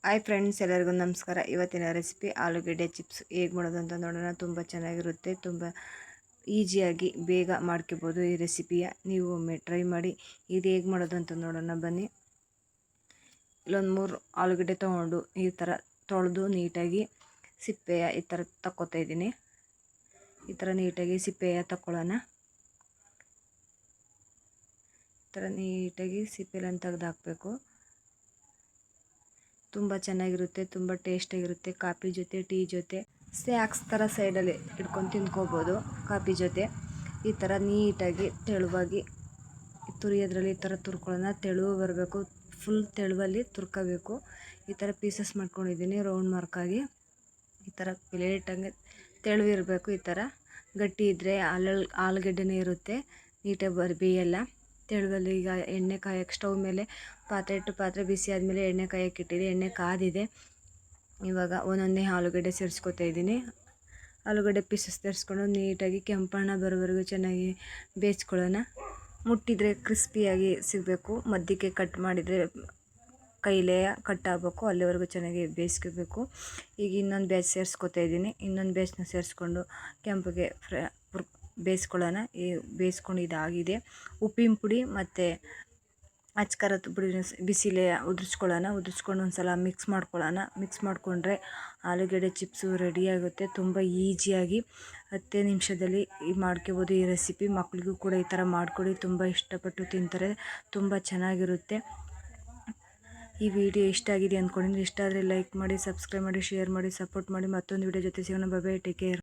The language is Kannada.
ಹಾಯ್ ಫ್ರೆಂಡ್ಸ್, ಎಲ್ಲರಿಗೂ ನಮಸ್ಕಾರ. ಇವತ್ತಿನ ರೆಸಿಪಿ ಆಲೂಗೆಡ್ಡೆ ಚಿಪ್ಸ್ ಹೇಗೆ ಮಾಡೋದು ಅಂತ ನೋಡೋಣ. ತುಂಬ ಚೆನ್ನಾಗಿರುತ್ತೆ, ತುಂಬ ಈಸಿಯಾಗಿ ಬೇಗ ಮಾಡ್ಕೋಬೋದು ಈ ರೆಸಿಪಿಯ. ನೀವು ಒಮ್ಮೆ ಟ್ರೈ ಮಾಡಿ. ಇದು ಹೇಗೆ ಮಾಡೋದು ಅಂತ ನೋಡೋಣ ಬನ್ನಿ. ಇಲ್ಲೊಂದು 3 ಆಲೂಗೆಡ್ಡೆ ತೊಗೊಂಡು ಈ ಥರ ತೊಳೆದು ನೀಟಾಗಿ ಸಿಪ್ಪೆಯ ಈ ಥರ ತಕ್ಕೊತಾ ಇದ್ದೀನಿ. ಈ ಥರ ನೀಟಾಗಿ ಸಿಪ್ಪೆಯ ತಕ್ಕೊಳ್ಳೋಣ. ಈ ಥರ ನೀಟಾಗಿ ಸಿಪ್ಪೆಯನ್ನು ತೆಗೆದು ಹಾಕಬೇಕು. ತುಂಬ ಚೆನ್ನಾಗಿರುತ್ತೆ, ತುಂಬ ಟೇಸ್ಟಾಗಿರುತ್ತೆ. ಕಾಫಿ ಜೊತೆ, ಟೀ ಜೊತೆ, ಸ್ನ್ಯಾಕ್ಸ್ ಥರ ಸೈಡಲ್ಲಿ ಇಟ್ಕೊಂಡು ತಿಂದ್ಕೋಬೋದು ಕಾಫಿ ಜೊತೆ. ಈ ಥರ ನೀಟಾಗಿ ತೆಳುವಾಗಿ ತುರಿಯೋದ್ರಲ್ಲಿ ಈ ಥರ ತುರ್ಕೊಳ್ಳೋಣ. ತೆಳುವು ಬರಬೇಕು, ಫುಲ್ ತೆಳುವಲ್ಲಿ ತುರ್ಕೋಬೇಕು. ಈ ಥರ ಪೀಸಸ್ ಮಾಡ್ಕೊಂಡಿದ್ದೀನಿ ರೌಂಡ್ ಮಾರ್ಕಾಗಿ. ಈ ಥರ ಪ್ಲೇಟಂಗೆ ತೆಳುವಿರಬೇಕು. ಈ ಥರ ಗಟ್ಟಿ ಇದ್ದರೆ ಆಲೂಗೆಡ್ಡೆನೇ ಇರುತ್ತೆ, ನೀಟಾಗಿ ಬೇಯಲ್ಲ. ತೆಳುವಲ್ಲಿ ಈಗ ಎಣ್ಣೆ ಕಾಯಕ್ಕೆ ಸ್ಟವ್ ಮೇಲೆ ಪಾತ್ರೆ ಇಟ್ಟು, ಪಾತ್ರೆ ಬಿಸಿ ಆದಮೇಲೆ ಎಣ್ಣೆ ಕಾಯಕ್ಕೆ ಇಟ್ಟಿದೆ. ಎಣ್ಣೆ ಕಾದಿದೆ. ಇವಾಗ ಒಂದೊಂದೇ ಆಲೂಗಡ್ಡೆ ಸೇರಿಸ್ಕೊತಾ ಇದ್ದೀನಿ. ಆಲೂಗಡ್ಡೆ ಪೀಸಸ್ ಸೇರಿಸ್ಕೊಂಡು ನೀಟಾಗಿ ಕೆಂಪಣ್ಣ ಬರೋವರೆಗೂ ಚೆನ್ನಾಗಿ ಬೇಯಿಸ್ಕೊಳ್ಳೋಣ. ಮುಟ್ಟಿದರೆ ಕ್ರಿಸ್ಪಿಯಾಗಿ ಸಿಗಬೇಕು. ಮಧ್ಯಕ್ಕೆ ಕಟ್ ಮಾಡಿದರೆ ಕೈಲೇ ಕಟ್ ಆಗಬೇಕು, ಅಲ್ಲಿವರೆಗೂ ಚೆನ್ನಾಗಿ ಬೇಯಿಸ್ಕೋಬೇಕು. ಈಗ ಇನ್ನೊಂದು ಬ್ಯಾಚ್ ಸೇರಿಸ್ಕೊತಾ ಇದ್ದೀನಿ. ಇನ್ನೊಂದು ಬ್ಯಾಚ್ನ ಸೇರಿಸ್ಕೊಂಡು ಕೆಂಪಗೆ ಬೇಯಿಸ್ಕೊಳ್ಳೋಣ. ಈ ಬೇಯಿಸ್ಕೊಂಡು ಇದಾಗಿದೆ. ಉಪ್ಪಿನ ಪುಡಿ ಮತ್ತು ಅಚ್ಕಾರದ ಪುಡಿ ಬಿಸಿಲೇ ಉದುರಿಸ್ಕೊಳ್ಳೋಣ. ಉದುರಿಸ್ಕೊಂಡು ಒಂದು ಸಲ ಮಿಕ್ಸ್ ಮಾಡ್ಕೊಳ್ಳೋಣ. ಮಿಕ್ಸ್ ಮಾಡಿಕೊಂಡ್ರೆ ಆಲೂಗೆಡ್ಡೆ ಚಿಪ್ಸು ರೆಡಿಯಾಗುತ್ತೆ. ತುಂಬ ಈಸಿಯಾಗಿ 10 ನಿಮಿಷದಲ್ಲಿ ಮಾಡ್ಕೋಬೋದು ಈ ರೆಸಿಪಿ. ಮಕ್ಕಳಿಗೂ ಕೂಡ ಈ ಥರ ಮಾಡಿಕೊಡಿ, ತುಂಬ ಇಷ್ಟಪಟ್ಟು ತಿಂತಾರೆ. ತುಂಬ ಚೆನ್ನಾಗಿರುತ್ತೆ. ಈ ವಿಡಿಯೋ ಇಷ್ಟ ಆಗಿದೆ ಅಂದ್ಕೊಂಡಿದ್ದೀನಿ. ಇಷ್ಟ ಆದರೆ ಲೈಕ್ ಮಾಡಿ, ಸಬ್ಸ್ಕ್ರೈಬ್ ಮಾಡಿ, ಶೇರ್ ಮಾಡಿ, ಸಪೋರ್ಟ್ ಮಾಡಿ. ಮತ್ತೊಂದು ವಿಡಿಯೋ ಜೊತೆ ಸಿಗೋಣ. Bye bye, take care.